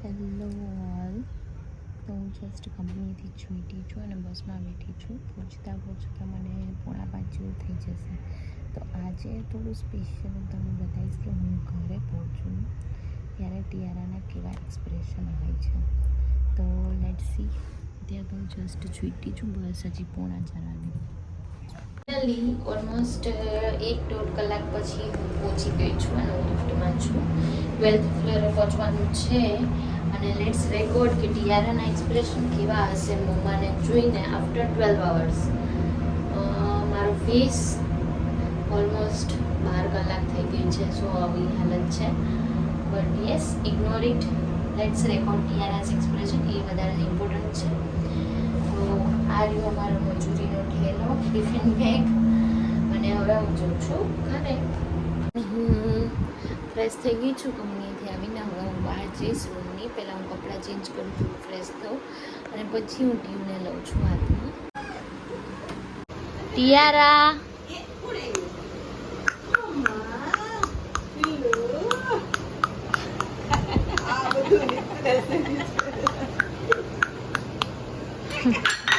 Hello all. તો હું just કંપનીથી છૂટી છું અને બસમાં બેઠી છું. પહોંચતા મને 4:30 જેવું થઈ જશે. તો આજે થોડું સ્પેશિયલ હું તમને બતાવીશ કે હું ઘરે પહોંચું ત્યારે ટિયારાના કેવા એક્સપ્રેશન હોય છે. તો લેટ્સ સી. ત્યાં તો હું જસ્ટ છૂટી છું, બસ હજી 4:30 વાગે. ફાઇનલી ઓલમોસ્ટ 1-1.5 કલાક પછી હું પહોંચી ગઈ છું અને હું લિફ્ટમાં છું. 12th ફ્લોરે પહોંચવાનું છે અને લેટ્સ રેકોર્ડ કે ટિયારાના એક્સપ્રેશન કેવા હશે મોમાને જોઈને આફ્ટર 12 અવર્સ. મારો ફેસ ઓલમોસ્ટ 12 કલાક થઈ ગઈ છે, સો આવી હાલત છે. But yes, ignore it. Let's record Tiara's expression, એ વધારે ઇમ્પોર્ટન્ટ છે. તો આ રહ્યો અમારો મજૂરીનો ઠેલો, ટિફિન બેગ, અને હવે હું જઉં છું ઘરે. હું ફ્રેશ થઈ ગઈ છું કંપનીથી આવીને. હવે હું બહાર જઈશ રૂમની. પહેલાં હું કપડાં ચેન્જ કરું છું, ફ્રેશ થઉં, અને પછી હું ટ્યુને લઉં છું હાથમાં. ટિયારા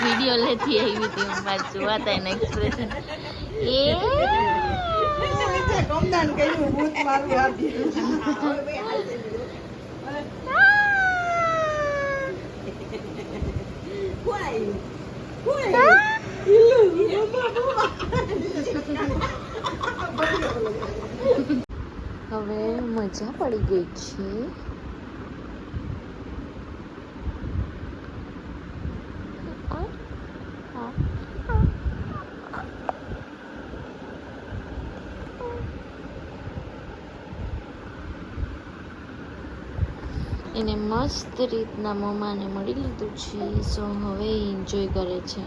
વિડીયો લેતી આવી હતી હું પાછું જોવાતા એના એક્સપ્રેશન. કમદાન કર્યું ભૂત મારું આપી હવે મજા પડી ગઈ છે. એને મસ્ત રીતના મમ્માને મળી લીધું છે, સો હવે એન્જોય કરે છે.